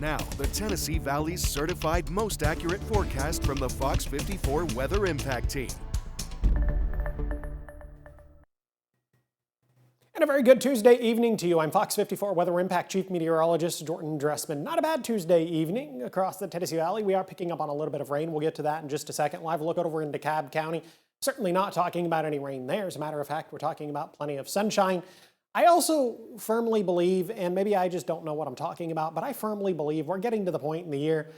Now, the Tennessee Valley's certified most accurate forecast from the Fox 54 Weather Impact Team. And a very good Tuesday evening to you. I'm Fox 54 Weather Impact Chief Meteorologist Dressman. Not a bad Tuesday evening across the Tennessee Valley. We are picking up on a little bit of rain. We'll get to that in just a second. Live look over into DeKalb County. Certainly not talking about any rain there. As a matter of fact, we're talking about plenty of sunshine. I also firmly believe, and maybe I just don't know what I'm talking about, but I firmly believe we're getting to the point in the year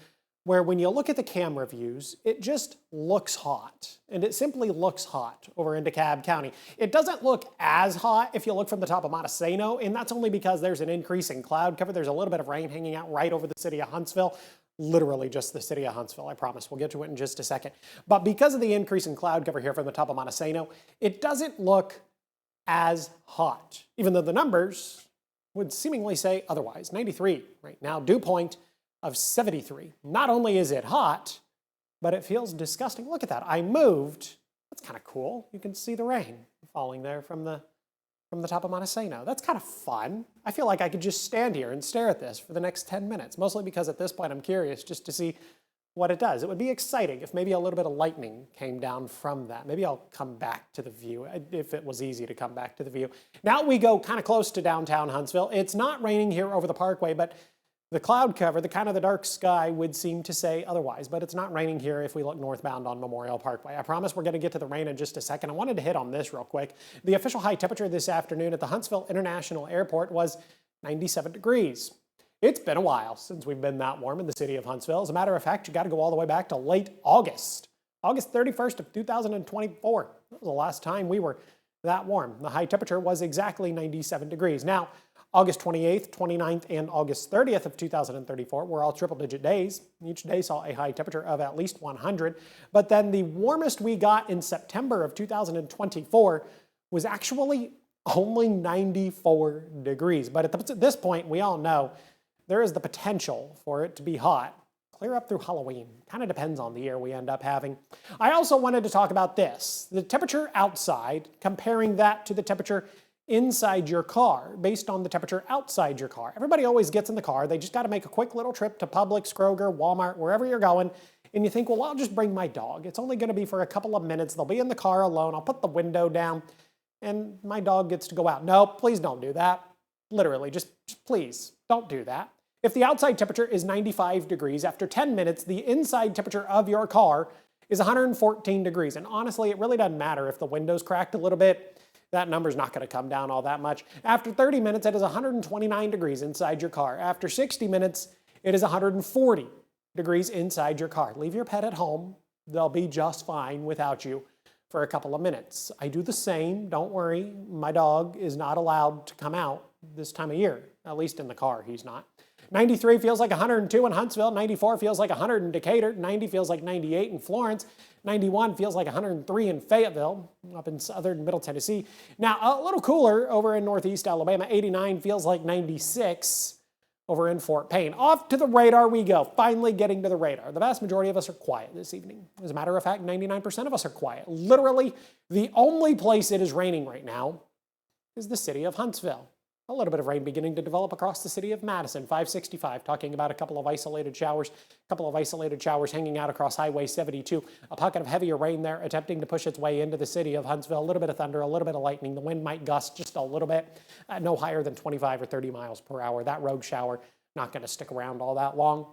where when you look at the camera views, it just looks hot. And it simply looks hot over in DeKalb County. It doesn't look as hot if you look from the top of Montesano, and that's only because there's an increase in cloud cover. There's a little bit of rain hanging out right over the city of Huntsville. Literally just the city of Huntsville, I promise. We'll get to it in just a second. But because of the increase in cloud cover here from the top of Montesano, it doesn't look as hot, even though the numbers would seemingly say otherwise. 93 right now, dew point of 73. Not only is it hot, but it feels disgusting. Look at that. I moved. That's kind of cool. You can see the rain falling there from the top of Montesano. That's kind of fun. I feel like I could just stand here and stare at this for the next 10 minutes, mostly because at this point I'm curious just to see what it does. It would be exciting if maybe a little bit of lightning came down from that. Maybe I'll come back to the view if it was easy to come back to the view. Now we go kind of close to downtown Huntsville. It's not raining here over the parkway, but the cloud cover, the kind of the dark sky would seem to say otherwise, but it's not raining here if we look northbound on Memorial Parkway. I promise we're going to get to the rain in just a second. I wanted to hit on this real quick. The official high temperature this afternoon at the Huntsville International Airport was 97 degrees. It's been a while since we've been that warm in the city of Huntsville. As a matter of fact, you got to go all the way back to late August. August 31st of 2024. That was the last time we were that warm. The high temperature was exactly 97 degrees. Now, August 28th, 29th, and August 30th of 2034 were all triple-digit days. Each day saw a high temperature of at least 100. But then the warmest we got in September of 2024 was actually only 94 degrees. But at this point, we all know there is the potential for it to be hot. Clear up through Halloween. Kind of depends on the year we end up having. I also wanted to talk about this. The temperature outside, comparing that to the temperature inside your car based on the temperature outside your car. Everybody always gets in the car. They just got to make a quick little trip to Publix, Kroger, Walmart, wherever you're going. And you think, well, I'll just bring my dog. It's only going to be for a couple of minutes. They'll be in the car alone. I'll put the window down and my dog gets to go out. No, please don't do that. Literally, just please don't do that. If the outside temperature is 95 degrees, after 10 minutes, the inside temperature of your car is 114 degrees. And honestly, it really doesn't matter if the window's cracked a little bit. That number's not going to come down all that much. After 30 minutes, it is 129 degrees inside your car. After 60 minutes, it is 140 degrees inside your car. Leave your pet at home. They'll be just fine without you for a couple of minutes. I do the same. Don't worry. My dog is not allowed to come out this time of year, at least in the car, he's not. 93 feels like 102 in Huntsville. 94 feels like 100 in Decatur. 90 feels like 98 in Florence. 91 feels like 103 in Fayetteville, up in southern Middle Tennessee. Now, a little cooler over in northeast Alabama. 89 feels like 96 over in Fort Payne. Off to the radar we go. Finally getting to the radar. The vast majority of us are quiet this evening. As a matter of fact, 99% of us are quiet. Literally, the only place it is raining right now is the city of Huntsville. A little bit of rain beginning to develop across the city of Madison. 565, talking about a couple of isolated showers hanging out across Highway 72. A pocket of heavier rain there attempting to push its way into the city of Huntsville. A little bit of thunder, a little bit of lightning. The wind might gust just a little bit, no higher than 25 or 30 miles per hour. That rogue shower not going to stick around all that long.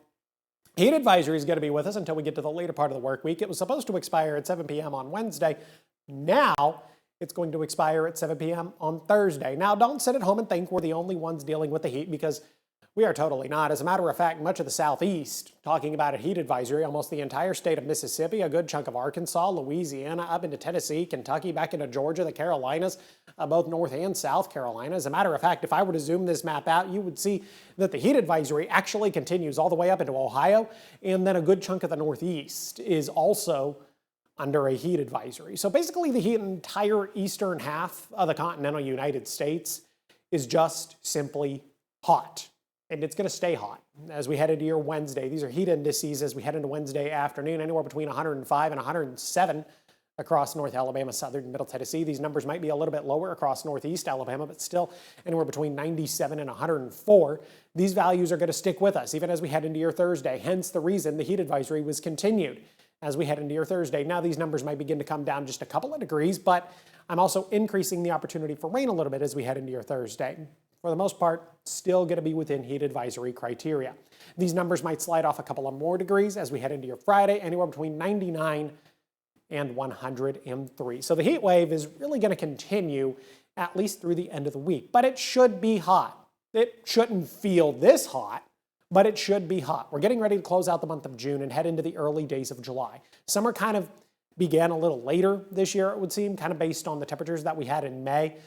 Heat advisory is going to be with us until we get to the later part of the work week. It was supposed to expire at 7 p.m. on Wednesday. Now, it's going to expire at 7 p.m. on Thursday. Now, don't sit at home and think we're the only ones dealing with the heat, because we are totally not. As a matter of fact, much of the southeast talking about a heat advisory, almost the entire state of Mississippi, a good chunk of Arkansas, Louisiana, up into Tennessee, Kentucky, back into Georgia, the Carolinas, both North and South Carolina. As a matter of fact, if I were to zoom this map out, you would see that the heat advisory actually continues all the way up into Ohio, and then a good chunk of the Northeast is also under a heat advisory. So basically the entire eastern half of the continental United States is just simply hot. And it's going to stay hot as we head into your Wednesday. These are heat indices as we head into Wednesday afternoon, anywhere between 105 and 107 across North Alabama, southern and middle Tennessee. These numbers might be a little bit lower across northeast Alabama, but still anywhere between 97 and 104. These values are going to stick with us even as we head into your Thursday, hence the reason the heat advisory was continued as we head into your Thursday. Now these numbers might begin to come down just a couple of degrees, but I'm also increasing the opportunity for rain a little bit as we head into your Thursday. For the most part, still going to be within heat advisory criteria. These numbers might slide off a couple of more degrees as we head into your Friday, anywhere between 99 and 103. So the heat wave is really going to continue at least through the end of the week, but it should be hot. It shouldn't feel this hot, but it should be hot. We're getting ready to close out the month of June and head into the early days of July. Summer kind of began a little later this year, it would seem, kind of based on the temperatures that we had in May.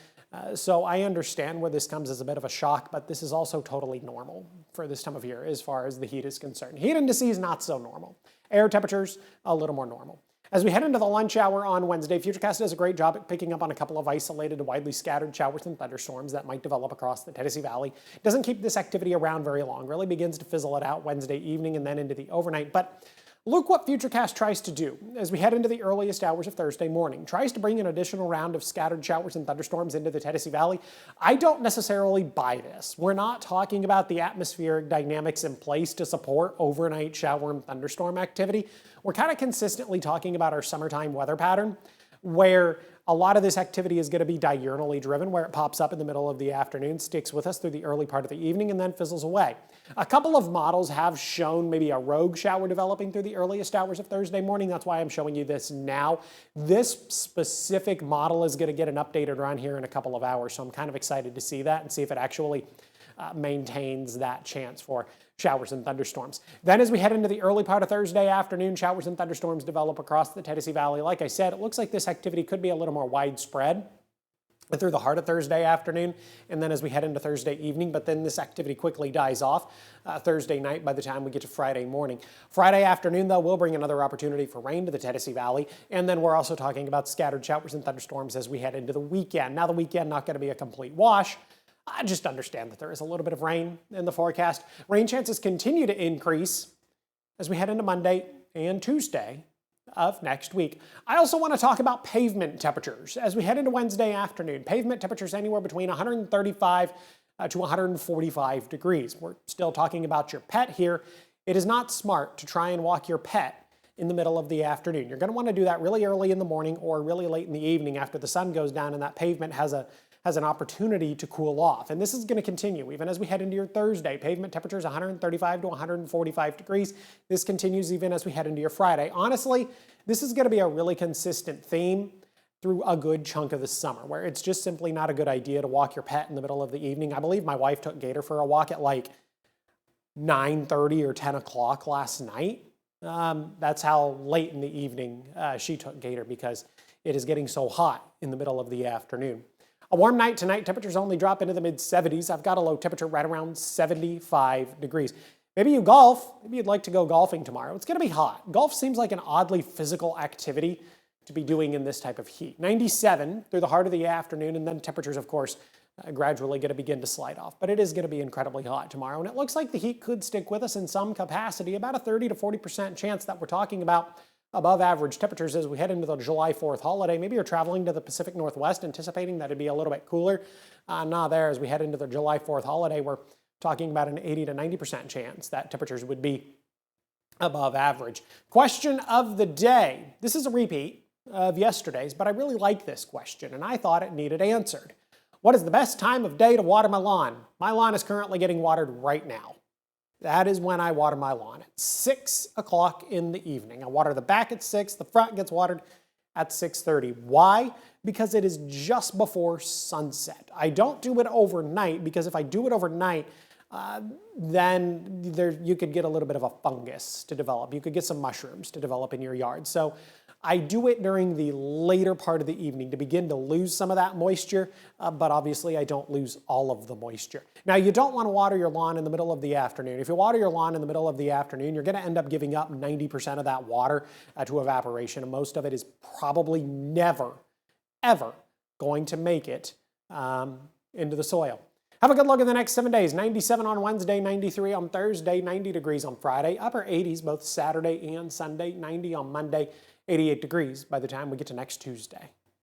So I understand where this comes as a bit of a shock, but this is also totally normal for this time of year as far as the heat is concerned. Heat indices, not so normal. Air temperatures, a little more normal. As we head into the lunch hour on Wednesday, Futurecast does a great job at picking up on a couple of isolated to widely scattered showers and thunderstorms that might develop across the Tennessee Valley. Doesn't keep this activity around very long, really begins to fizzle it out Wednesday evening and then into the overnight. But look what Futurecast tries to do as we head into the earliest hours of Thursday morning. Tries to bring an additional round of scattered showers and thunderstorms into the Tennessee Valley. I don't necessarily buy this. We're not talking about the atmospheric dynamics in place to support overnight shower and thunderstorm activity. We're kind of consistently talking about our summertime weather pattern, where a lot of this activity is going to be diurnally driven, where it pops up in the middle of the afternoon, sticks with us through the early part of the evening, and then fizzles away. A couple of models have shown maybe a rogue shower developing through the earliest hours of Thursday morning. That's why I'm showing you this now. This specific model is going to get an updated run here in a couple of hours, so I'm kind of excited to see that and see if it actually maintains that chance for showers and thunderstorms. Then as we head into the early part of Thursday afternoon, showers and thunderstorms develop across the Tennessee Valley. Like I said, it looks like this activity could be a little more widespread through the heart of Thursday afternoon and then as we head into Thursday evening, but then this activity quickly dies off Thursday night by the time we get to Friday morning. Friday afternoon, though, will bring another opportunity for rain to the Tennessee Valley, and then we're also talking about scattered showers and thunderstorms as we head into the weekend. Now the weekend not going to be a complete wash. I just understand that there is a little bit of rain in the forecast. Rain chances continue to increase as we head into Monday and Tuesday of next week. I also want to talk about pavement temperatures as we head into Wednesday afternoon. Pavement temperatures anywhere between 135 to 145 degrees. We're still talking about your pet here. It is not smart to try and walk your pet in the middle of the afternoon. You're going to want to do that really early in the morning or really late in the evening after the sun goes down and that pavement has an opportunity to cool off. And this is going to continue even as we head into your Thursday. Pavement temperatures 135 to 145 degrees. This continues even as we head into your Friday. Honestly, this is going to be a really consistent theme through a good chunk of the summer, where it's just simply not a good idea to walk your pet in the middle of the evening. I believe my wife took Gator for a walk at like 9:30 or 10 o'clock last night. That's how late in the evening she took Gator because it is getting so hot in the middle of the afternoon. A warm night tonight, temperatures only drop into the mid-70s. I've got a low temperature right around 75 degrees. Maybe you golf. Maybe you'd like to go golfing tomorrow. It's going to be hot. Golf seems like an oddly physical activity to be doing in this type of heat. 97 through the heart of the afternoon, and then temperatures, of course, gradually going to begin to slide off. But it is going to be incredibly hot tomorrow, and it looks like the heat could stick with us in some capacity, about a 30 to 40% chance that we're talking about above average temperatures as we head into the July 4th holiday. Maybe you're traveling to the Pacific Northwest anticipating that it'd be a little bit cooler. Not there. As we head into the July 4th holiday, we're talking about an 80 to 90% chance that temperatures would be above average. Question of the day. This is a repeat of yesterday's, but I really like this question, and I thought it needed answered. What is the best time of day to water my lawn? My lawn is currently getting watered right now. That is when I water my lawn, at 6 o'clock in the evening. I water the back at 6, the front gets watered at 6:30. Why? Because it is just before sunset. I don't do it overnight because if I do it overnight, then you could get a little bit of a fungus to develop. You could get some mushrooms to develop in your yard. So I do it during the later part of the evening to begin to lose some of that moisture, but obviously I don't lose all of the moisture. Now, you don't want to water your lawn in the middle of the afternoon. If you water your lawn in the middle of the afternoon, you're going to end up giving up 90% of that water to evaporation, and most of it is probably never, ever going to make it into the soil. Have a good look at the next 7 days. 97 on Wednesday, 93 on Thursday, 90 degrees on Friday, upper 80s both Saturday and Sunday, 90 on Monday, 88 degrees by the time we get to next Tuesday.